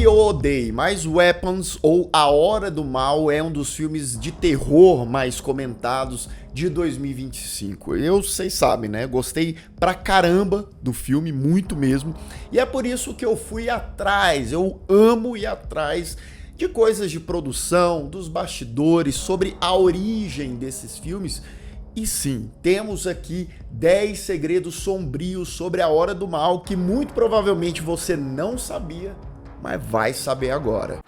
Ame ou odeie, mas Weapons ou A Hora do Mal é um dos filmes de terror mais comentados de 2025. Vocês sabem, né? Gostei pra caramba do filme, muito mesmo. E é por isso que eu fui atrás, eu amo ir atrás de coisas de produção, dos bastidores, sobre a origem desses filmes. E sim, temos aqui 10 segredos sombrios sobre A Hora do Mal que muito provavelmente você não sabia, mas vai saber agora.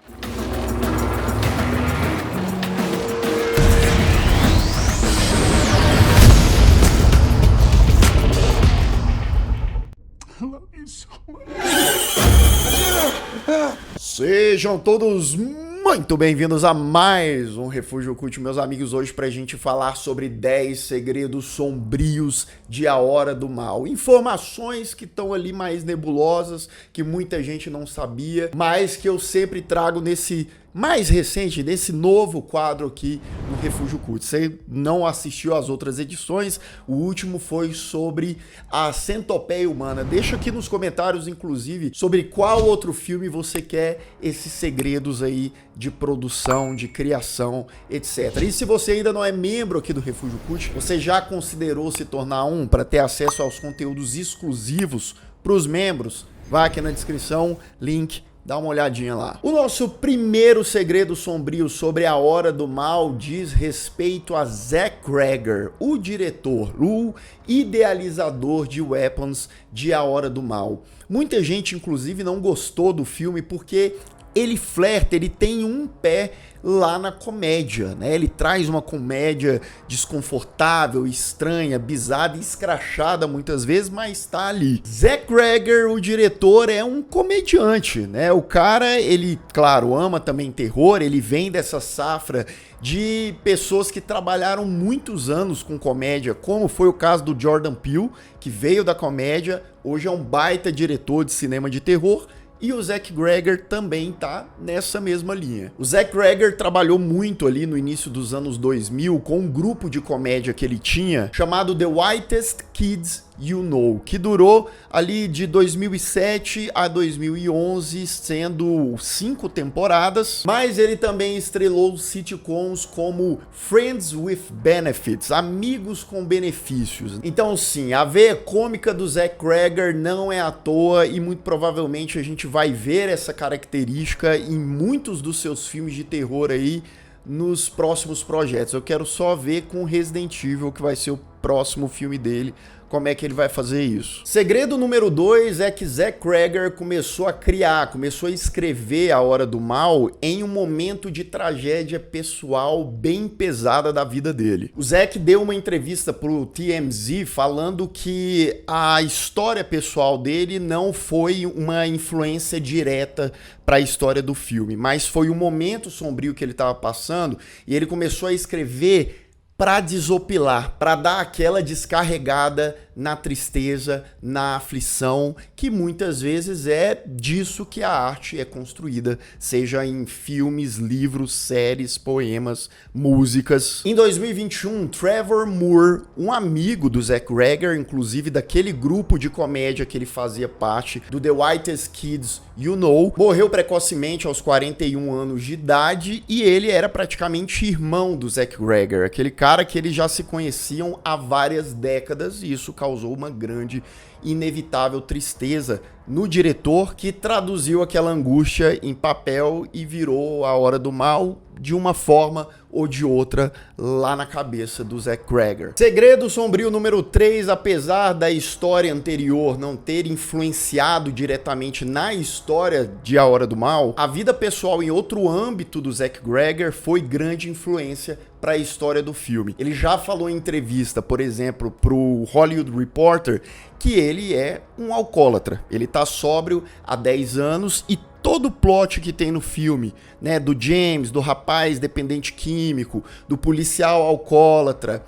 Sejam todos muito bem-vindos a mais um Refúgio Oculto, meus amigos, hoje pra gente falar sobre 10 segredos sombrios de A Hora do Mal. Informações que estão ali mais nebulosas, que muita gente não sabia, mas que eu sempre trago nesse mais recente, nesse novo quadro aqui no Refúgio Oculto. Você não assistiu às outras edições, o último foi sobre a centopeia humana. Deixa aqui nos comentários, inclusive, sobre qual outro filme você quer esses segredos aí de produção, de criação, etc. E se você ainda não é membro aqui do Refúgio Oculto, você já considerou se tornar um para ter acesso aos conteúdos exclusivos para os membros? Vá aqui na descrição, link. Dá uma olhadinha lá. O nosso primeiro segredo sombrio sobre A Hora do Mal diz respeito a Zach Cregger, o diretor, o idealizador de Weapons de A Hora do Mal. Muita gente, inclusive, não gostou do filme porque ele flerta, ele tem um pé lá na comédia, né? Ele traz uma comédia desconfortável, estranha, bizarra e escrachada muitas vezes, mas tá ali. Zach Cregger, o diretor, é um comediante, né? O cara, ele, claro, ama também terror, ele vem dessa safra de pessoas que trabalharam muitos anos com comédia, como foi o caso do Jordan Peele, que veio da comédia, hoje é um baita diretor de cinema de terror. E o Zach Cregger também tá nessa mesma linha. O Zach Cregger trabalhou muito ali no início dos anos 2000 com um grupo de comédia que ele tinha chamado The Whitest Kids You Know, que durou ali de 2007 a 2011, sendo 5 temporadas, mas ele também estrelou sitcoms como Friends with Benefits, Amigos com Benefícios. Então sim, a veia cômica do Zach Cregger não é à toa e muito provavelmente a gente vai ver essa característica em muitos dos seus filmes de terror aí nos próximos projetos. Eu quero só ver com Resident Evil, que vai ser o próximo filme dele, como é que ele vai fazer isso. Segredo número 2 é que Zach Cregger começou a escrever A Hora do Mal em um momento de tragédia pessoal bem pesada da vida dele. O Zach deu uma entrevista pro TMZ falando que a história pessoal dele não foi uma influência direta para a história do filme, mas foi um momento sombrio que ele estava passando e ele começou a escrever para desopilar, para dar aquela descarregada na tristeza, na aflição, que muitas vezes é disso que a arte é construída, seja em filmes, livros, séries, poemas, músicas. Em 2021, Trevor Moore, um amigo do Zach Cregger, inclusive daquele grupo de comédia que ele fazia parte, do The Whitest Kids You Know, morreu precocemente aos 41 anos de idade e ele era praticamente irmão do Zach Cregger, aquele cara que eles já se conheciam há várias décadas, e isso causou uma grande, inevitável tristeza no diretor, que traduziu aquela angústia em papel e virou A Hora do Mal de uma forma ou de outra lá na cabeça do Zach Cregger. Segredo sombrio número 3, apesar da história anterior não ter influenciado diretamente na história de A Hora do Mal, a vida pessoal em outro âmbito do Zach Cregger foi grande influência para a história do filme. Ele já falou em entrevista, por exemplo, pro Hollywood Reporter, que ele é um alcoólatra. Ele tá sóbrio há 10 anos e todo o plot que tem no filme, né, do James, do rapaz dependente químico, do policial alcoólatra,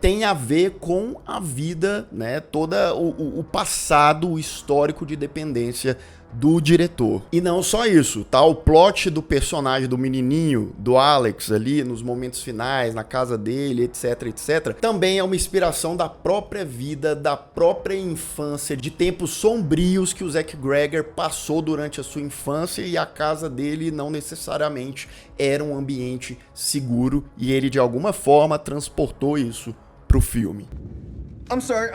tem a ver com a vida, né, todo o passado, o histórico de dependência do diretor. E não só isso, tá? O plot do personagem do menininho, do Alex ali, nos momentos finais, na casa dele, etc, etc, também é uma inspiração da própria vida, da própria infância, de tempos sombrios que o Zach Gregor passou durante a sua infância, e a casa dele não necessariamente era um ambiente seguro, e ele de alguma forma transportou isso pro filme. I'm sorry.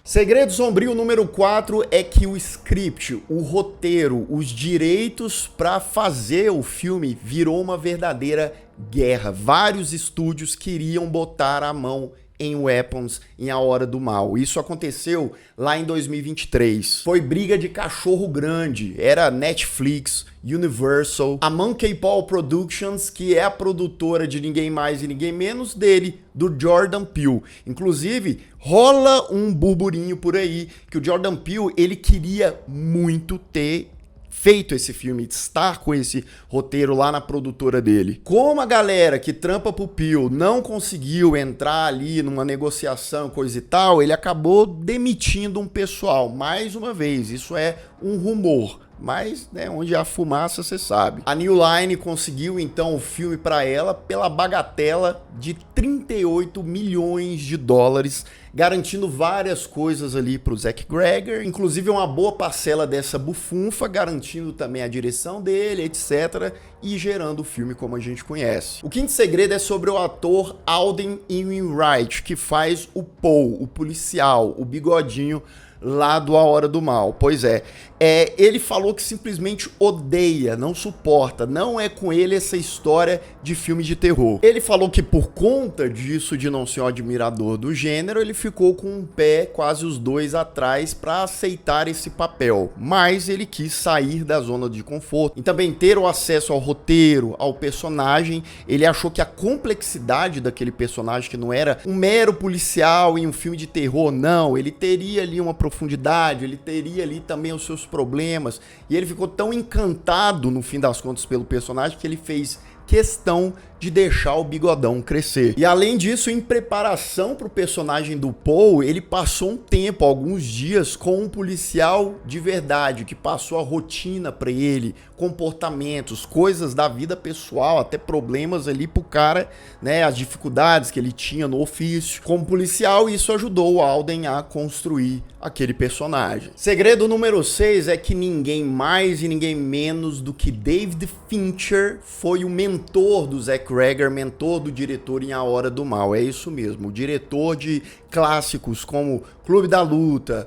Segredo sombrio número 4 é que o script, o roteiro, os direitos para fazer o filme virou uma verdadeira guerra. Vários estúdios queriam botar a mão em Weapons em A Hora do Mal. Isso aconteceu lá em 2023. Foi briga de cachorro grande. Era Netflix, Universal, a Monkey Paw Productions, que é a produtora de ninguém mais e ninguém menos dele, do Jordan Peele. Inclusive, rola um burburinho por aí que o Jordan Peele, ele queria muito ter feito esse filme, de estar com esse roteiro lá na produtora dele. Como a galera que trampa pro Peele não conseguiu entrar ali numa negociação, coisa e tal, ele acabou demitindo um pessoal. Mais uma vez, isso é um rumor, mas né, onde há fumaça, você sabe. A New Line conseguiu então o filme para ela pela bagatela de 38 milhões de dólares, garantindo várias coisas ali pro Zach Gregor, inclusive uma boa parcela dessa bufunfa, garantindo também a direção dele, etc, e gerando o filme como a gente conhece. O quinto segredo é sobre o ator Alden Ehrenreich, que faz o Paul, o policial, o bigodinho lá do A Hora do Mal. Pois é, ele falou que simplesmente odeia, não suporta, não é com ele essa história de filme de terror. Ele falou que por conta disso, de não ser um admirador do gênero, ele ficou com um pé, quase os dois atrás, para aceitar esse papel, mas ele quis sair da zona de conforto e também ter o acesso ao roteiro, ao personagem. Ele achou que a complexidade daquele personagem, que não era um mero policial em um filme de terror, não, ele teria ali uma profundidade, ele teria ali também os seus problemas, e ele ficou tão encantado no fim das contas pelo personagem que ele fez questão de deixar o bigodão crescer. E além disso, em preparação para o personagem do Paul, ele passou um tempo, alguns dias, com um policial de verdade, que passou a rotina para ele, comportamentos, coisas da vida pessoal, até problemas ali pro cara, né, as dificuldades que ele tinha no ofício como policial, e isso ajudou o Alden a construir aquele personagem. Segredo número 6 é que ninguém mais e ninguém menos do que David Fincher foi o mentor do Zach Gregor, mentor do diretor em A Hora do Mal. É isso mesmo, o diretor de clássicos como Clube da Luta,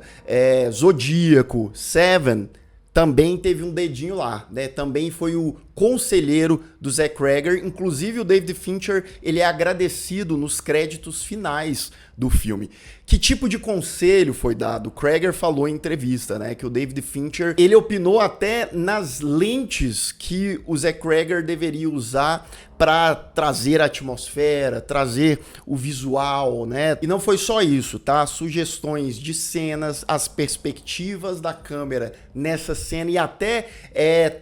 Zodíaco, Seven, também teve um dedinho lá, né? Também foi o conselheiro do Zach Gregor. Inclusive o David Fincher, ele é agradecido nos créditos finais do filme. Que tipo de conselho foi dado? O Gregor falou em entrevista, né, que o David Fincher, ele opinou até nas lentes que o Zach Gregor deveria usar para trazer a atmosfera, trazer o visual, né? E não foi só isso, tá? Sugestões de cenas, as perspectivas da câmera nessa cena e até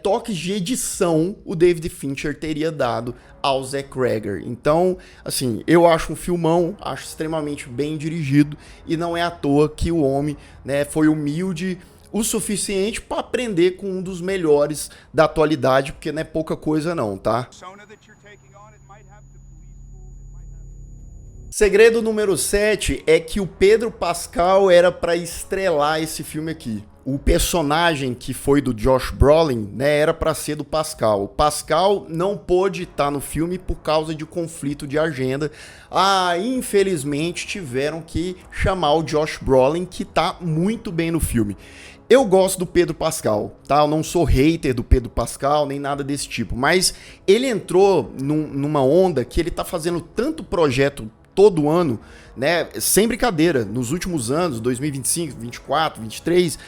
toques de edição o David Fincher teria dado ao Zach Gregor. Então, assim, eu acho um filmão, acho extremamente bem dirigido, e não é à toa que o homem, né, foi humilde o suficiente para aprender com um dos melhores da atualidade, porque não é pouca coisa não, tá? Segredo número 7 é que o Pedro Pascal era para estrelar esse filme aqui. O personagem que foi do Josh Brolin, né, era para ser do Pascal. O Pascal não pôde estar no filme por causa de conflito de agenda. Infelizmente tiveram que chamar o Josh Brolin, que tá muito bem no filme. Eu gosto do Pedro Pascal, tá? Eu não sou hater do Pedro Pascal, nem nada desse tipo. Mas ele entrou numa onda que ele tá fazendo tanto projeto todo ano, né? Sem brincadeira, nos últimos anos, 2025, 2024, 2023...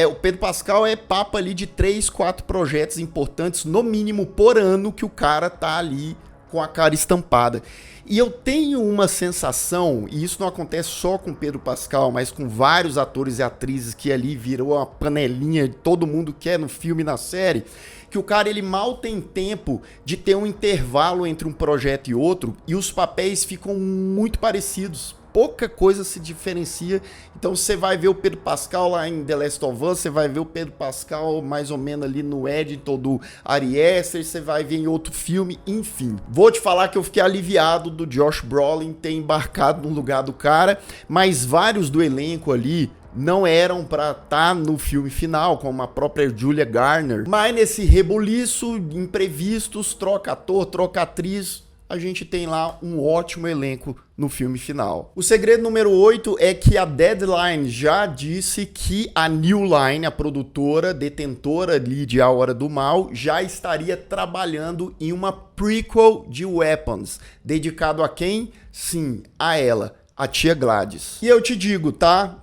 o Pedro Pascal é papo ali de 3, 4 projetos importantes, no mínimo por ano, que o cara tá ali com a cara estampada. E eu tenho uma sensação, e isso não acontece só com Pedro Pascal, mas com vários atores e atrizes que ali virou uma panelinha de todo mundo que é no filme e na série, que o cara ele mal tem tempo de ter um intervalo entre um projeto e outro, e os papéis ficam muito parecidos. pouca coisa se diferencia. Então você vai ver o Pedro Pascal lá em The Last of Us, você vai ver o Pedro Pascal mais ou menos ali no editor do Ari Aster, você vai ver em outro filme, enfim. Vou te falar que eu fiquei aliviado do Josh Brolin ter embarcado no lugar do cara, mas vários do elenco ali não eram pra estar no filme final, como a própria Julia Garner. Mas nesse rebuliço, imprevistos, troca ator, troca atriz, a gente tem lá um ótimo elenco no filme final. O segredo número 8 é que a Deadline já disse que a New Line, a produtora, detentora ali de A Hora do Mal, já estaria trabalhando em uma prequel de Weapons. Dedicado a quem? Sim, a ela, a tia Gladys. E eu te digo, tá?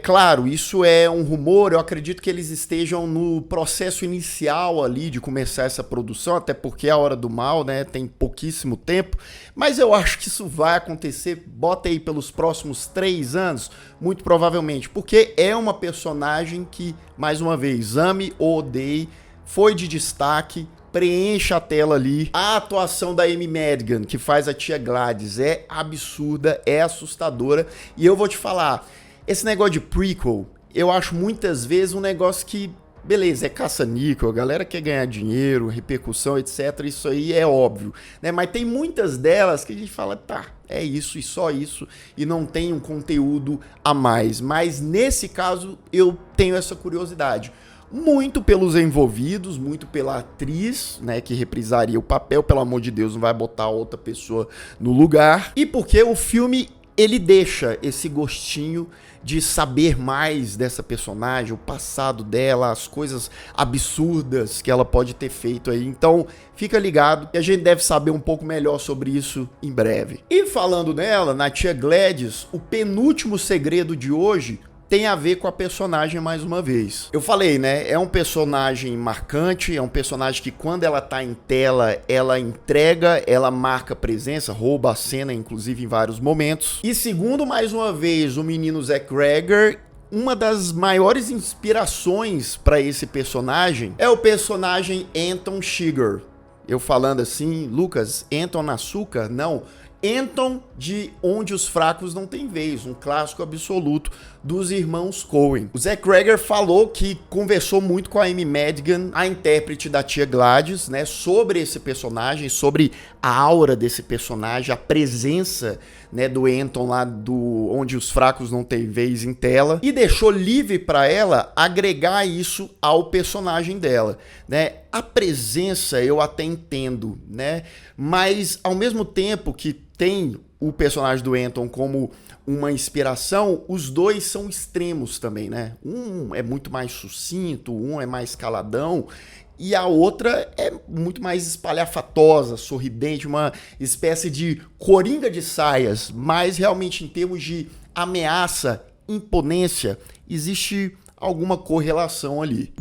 Claro, isso é um rumor, eu acredito que eles estejam no processo inicial ali de começar essa produção, até porque A Hora do Mal, né, tem pouquíssimo tempo, mas eu acho que isso vai acontecer, bota aí pelos próximos 3 anos, muito provavelmente, porque é uma personagem que, mais uma vez, ame ou odeie, foi de destaque, preenche a tela ali. A atuação da Amy Madigan, que faz a tia Gladys, é absurda, é assustadora. E eu vou te falar, esse negócio de prequel, eu acho muitas vezes um negócio que, beleza, é caça-níquel, a galera quer ganhar dinheiro, repercussão, etc. Isso aí é óbvio, né? Mas tem muitas delas que a gente fala, tá, é isso e só isso, e não tem um conteúdo a mais. Mas nesse caso, eu tenho essa curiosidade. Muito pelos envolvidos, muito pela atriz, né, que reprisaria o papel, pelo amor de Deus, não vai botar outra pessoa no lugar. E porque o filme, ele deixa esse gostinho de saber mais dessa personagem, o passado dela, as coisas absurdas que ela pode ter feito aí. Então, fica ligado que a gente deve saber um pouco melhor sobre isso em breve. E falando nela, na tia Gladys, o penúltimo segredo de hoje tem a ver com a personagem mais uma vez. Eu falei, né? É um personagem marcante, é um personagem que quando ela tá em tela, ela entrega, ela marca presença, rouba a cena, inclusive em vários momentos. E segundo, mais uma vez, o menino Zach Gregor, uma das maiores inspirações para esse personagem é o personagem Anton Chigurh. Eu falando assim, Lucas, Anton Açúcar? Não. Anton de Onde os Fracos Não Têm Vez, um clássico absoluto dos irmãos Coen. O Zach Gregor falou que conversou muito com a Amy Madigan, a intérprete da tia Gladys, né, sobre esse personagem, sobre a aura desse personagem, a presença, né, do Anton lá do Onde os Fracos Não Têm Vez em tela, e deixou livre para ela agregar isso ao personagem dela, né? A presença eu até entendo, né? Mas ao mesmo tempo que tem o personagem do Anton como uma inspiração, os dois são extremos também, né? Um é muito mais sucinto, um é mais caladão, e a outra é muito mais espalhafatosa, sorridente, uma espécie de coringa de saias, mas realmente em termos de ameaça, imponência, existe alguma correlação ali.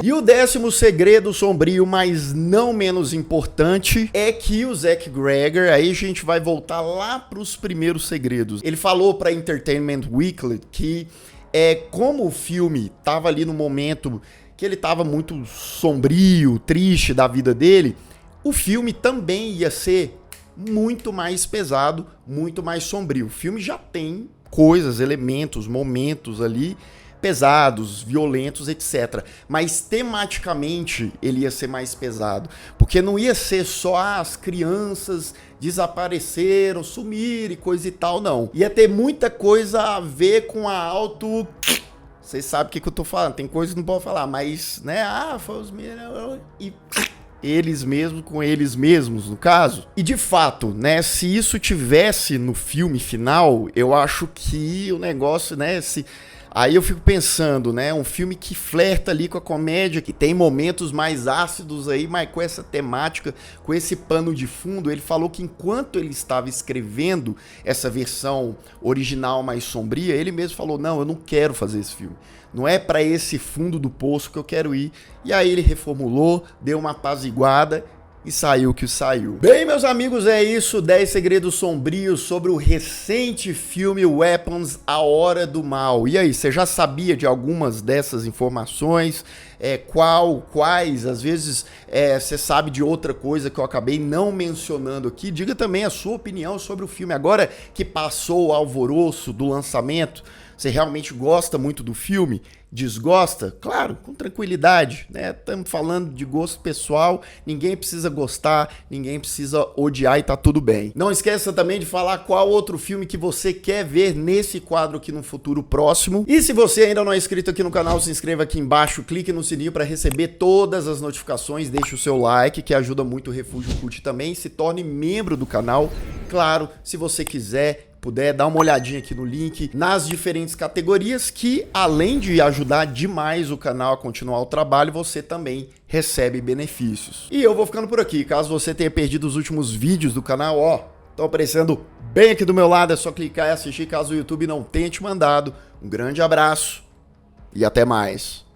E o 10º segredo sombrio, mas não menos importante, é que o Zach Gregor, aí a gente vai voltar lá para os primeiros segredos. Ele falou para Entertainment Weekly que como o filme estava ali no momento que ele estava muito sombrio, triste da vida dele, o filme também ia ser muito mais pesado, muito mais sombrio. O filme já tem coisas, elementos, momentos ali pesados, violentos, etc. Mas tematicamente ele ia ser mais pesado, porque não ia ser só as crianças desapareceram, sumiram e coisa e tal, não. Ia ter muita coisa a ver com a auto... Vocês sabem o que eu tô falando, tem coisa que não pode falar, mas, né, foi os meninos e... eles mesmos com eles mesmos, no caso. E de fato, né, se isso tivesse no filme final, eu acho que o negócio, né, aí eu fico pensando, né, um filme que flerta ali com a comédia, que tem momentos mais ácidos aí, mas com essa temática, com esse pano de fundo. Ele falou que enquanto ele estava escrevendo essa versão original mais sombria, ele mesmo falou, não, eu não quero fazer esse filme. Não é para esse fundo do poço que eu quero ir. E aí ele reformulou, deu uma apaziguada e saiu o que saiu. Bem, meus amigos, é isso. 10 segredos sombrios sobre o recente filme Weapons, A Hora do Mal. E aí, você já sabia de algumas dessas informações? quais, às vezes você sabe de outra coisa que eu acabei não mencionando aqui. Diga também a sua opinião sobre o filme. Agora que passou o alvoroço do lançamento, você realmente gosta muito do filme? Desgosta? Claro, com tranquilidade, né? Estamos falando de gosto pessoal, ninguém precisa gostar, ninguém precisa odiar e tá tudo bem. Não esqueça também de falar qual outro filme que você quer ver nesse quadro aqui no futuro próximo. E se você ainda não é inscrito aqui no canal, se inscreva aqui embaixo, clique no sininho para receber todas as notificações, deixe o seu like, que ajuda muito o Refúgio Cult também, se torne membro do canal. Claro, se você puder dar uma olhadinha aqui no link, nas diferentes categorias, que além de ajudar demais o canal a continuar o trabalho, você também recebe benefícios. E eu vou ficando por aqui. Caso você tenha perdido os últimos vídeos do canal, ó, estão aparecendo bem aqui do meu lado, é só clicar e assistir caso o YouTube não tenha te mandado. Um grande abraço e até mais.